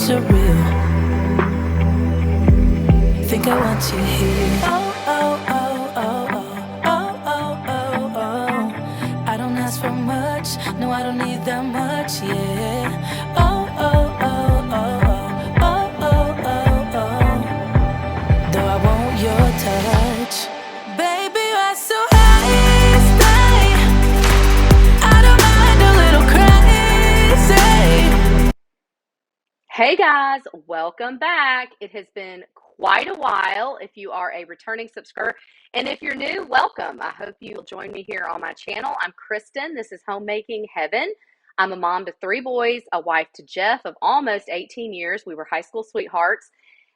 surreal. Think I want you here. Oh, oh, oh, oh, oh, oh, oh, oh, oh. I don't ask for much, no, I don't need that much, yeah. Oh, oh, oh, oh, oh, oh, oh, oh, oh. Though I want your touch, baby, you're so high, stay. I don't mind a little crazy. Hey guys, welcome back. It has been quite a while if you are a returning subscriber, and if you're new, welcome. I hope you'll join me here on my channel. I'm Kristen. This is Homemaking Heaven. I'm a mom to 3 boys, a wife to Jeff of almost 18 years. We were high school sweethearts,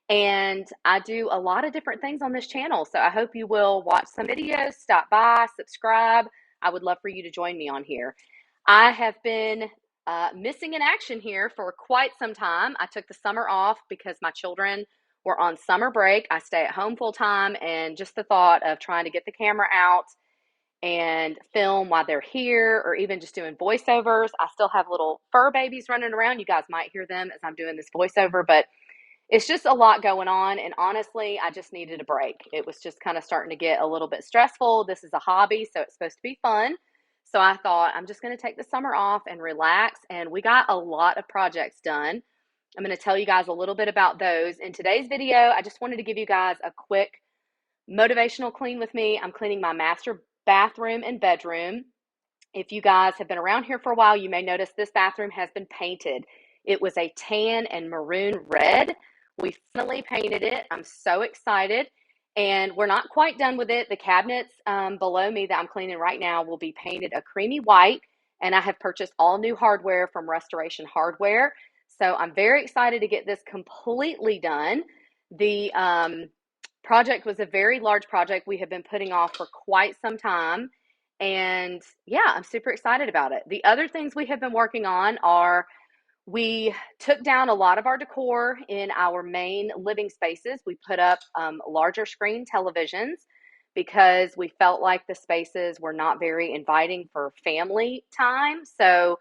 and I do a lot of different things on this channel. So I hope you will watch some videos, stop by, subscribe. I would love for you to join me on here. I have been missing in action here for quite some time. I took the summer off because my children were on summer break. I stay at home full time, and just the thought of trying to get the camera out and film while they're here, or even just doing voiceovers. I still have little fur babies running around. You guys might hear them as I'm doing this voiceover, but it's just a lot going on. And honestly, I just needed a break. It was just kind of starting to get a little bit stressful. This is a hobby, so it's supposed to be fun. So I thought I'm just going to take the summer off and relax. And we got a lot of projects done. I'm going to tell you guys a little bit about those. In today's video, I just wanted to give you guys a quick motivational clean with me. I'm cleaning my master bathroom and bedroom. If you guys have been around here for a while, you may notice this bathroom has been painted. It was a tan and maroon red. We finally painted it. I'm so excited. And we're not quite done with it. The cabinets below me that I'm cleaning right now will be painted a creamy white. And I have purchased all new hardware from Restoration Hardware. So I'm very excited to get this completely done. The project was a very large project we have been putting off for quite some time. And yeah, I'm super excited about it. The other things we have been working on are, we took down a lot of our decor in our main living spaces. We put up larger screen televisions because we felt like the spaces were not very inviting for family time. So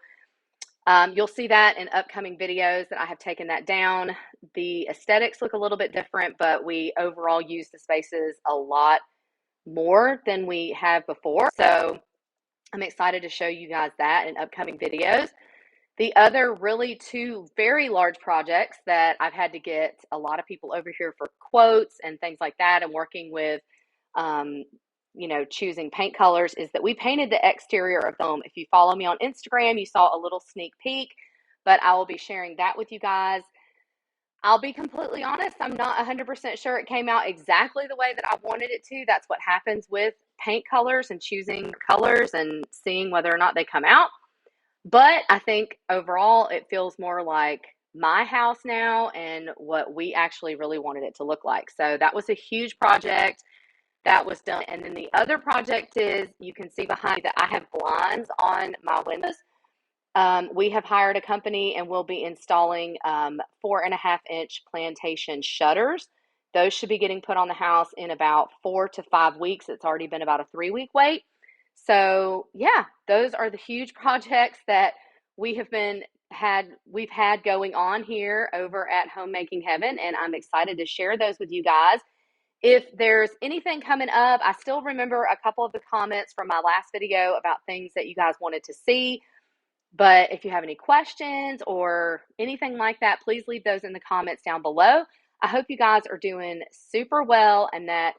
you'll see that in upcoming videos that I have taken that down. The aesthetics look a little bit different, but we overall use the spaces a lot more than we have before. So I'm excited to show you guys that in upcoming videos. The other really 2 very large projects that I've had to get a lot of people over here for quotes and things like that, and working with, choosing paint colors, is that we painted the exterior of the home. If you follow me on Instagram, you saw a little sneak peek, but I will be sharing that with you guys. I'll be completely honest, I'm not 100% sure it came out exactly the way that I wanted it to. That's what happens with paint colors and choosing colors and seeing whether or not they come out. But I think overall it feels more like my house now and what we actually really wanted it to look like. So that was a huge project that was done. And then the other project is, you can see behind me that I have blinds on my windows. We have hired a company and we'll be installing 4.5-inch plantation shutters. Those should be getting put on the house in about 4 to 5 weeks. It's already been about a 3-week wait. So yeah, those are the huge projects that we've had going on here over at Homemaking Heaven, and I'm excited to share those with you guys. If there's anything coming up, I still remember a couple of the comments from my last video about things that you guys wanted to see. But if you have any questions or anything like that, please leave those in the comments down below. I hope you guys are doing super well, and that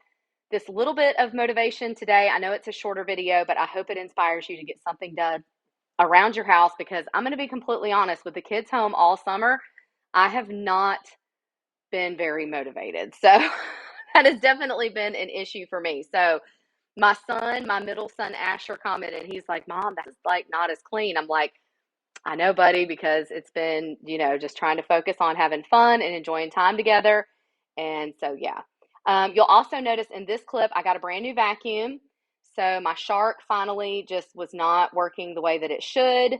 this little bit of motivation today, I know it's a shorter video, but I hope it inspires you to get something done around your house, because I'm going to be completely honest, with the kids home all summer, I have not been very motivated. So that has definitely been an issue for me. So my middle son, Asher, commented, he's like, "Mom, that's like not as clean." I'm like, "I know, buddy, because it's been, just trying to focus on having fun and enjoying time together." And so, yeah. You'll also notice in this clip, I got a brand new vacuum. So my Shark finally just was not working the way that it should.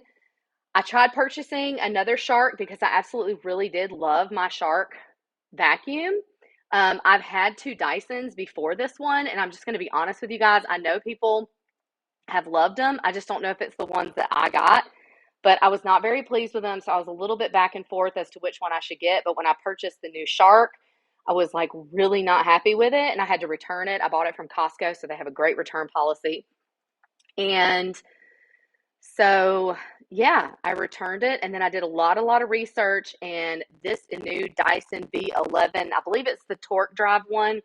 I tried purchasing another Shark because I absolutely really did love my Shark vacuum. I've had 2 Dysons before this one, and I'm just going to be honest with you guys. I know people have loved them. I just don't know if it's the ones that I got. but I was not very pleased with them. So I was a little bit back and forth as to which one I should get. But when I purchased the new Shark, I was like really not happy with it and I had to return it. I bought it from Costco, so they have a great return policy. And so, yeah, I returned it and then I did a lot of research, and this new Dyson V11, I believe it's the torque drive one.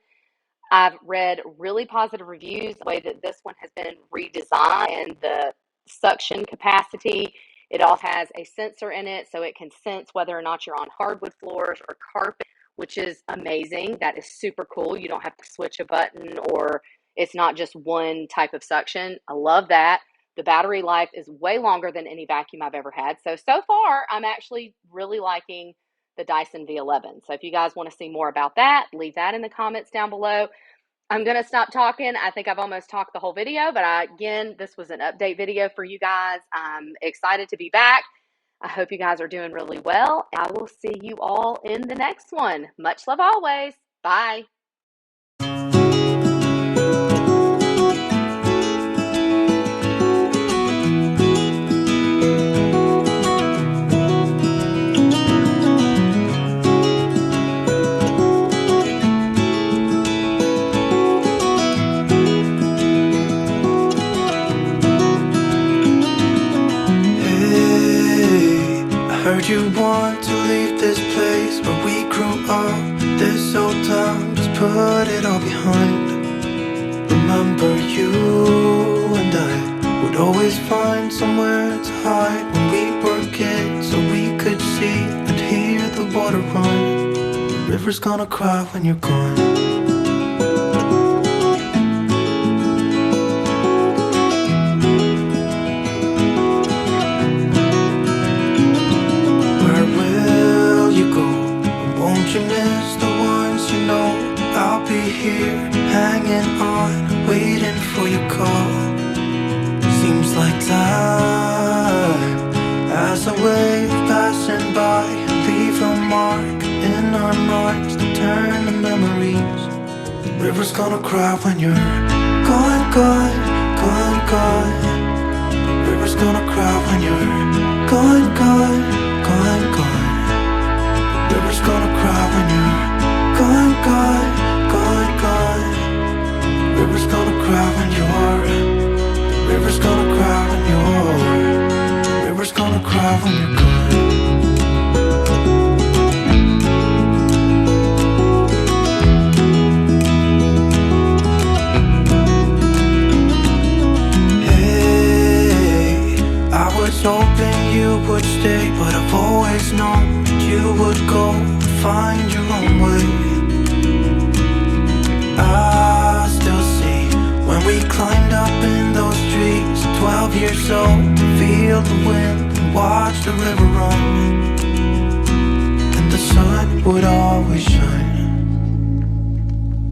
I've read really positive reviews, the way that this one has been redesigned and the suction capacity. It also has a sensor in it, so it can sense whether or not you're on hardwood floors or carpet, which is amazing. That is super cool. You don't have to switch a button, or it's not just one type of suction. I love that. The battery life is way longer than any vacuum I've ever had. So far, I'm actually really liking the Dyson V11. So if you guys want to see more about that, leave that in the comments down below. I'm going to stop talking. I think I've almost talked the whole video, but again, this was an update video for you guys. I'm excited to be back. I hope you guys are doing really well. I will see you all in the next one. Much love always. Bye. Heard you want to leave this place where we grew up. This old town, just put it all behind. Remember you and I would always find somewhere to hide when we were kids, so we could see and hear the water run. The river's gonna cry when you're gone. Won't you miss the ones you know? I'll be here, hanging on, waiting for your call. Seems like time as a wave passing by, leave a mark in our minds to turn to memories. The river's gonna cry when you're gone, gone, gone, gone. The river's gonna cry when you're gone, gone, gone, gone. River's gonna cry when you're gone, gone, gone, gone. River's gonna cry when you're. River's gonna cry when you're. River's gonna cry when you're gone. Hey, I was hoping you would stay, but I've always known you would go and find your own way. I still see when we climbed up in those trees, 12 years old, to feel the wind and watch the river run. And the sun would always shine.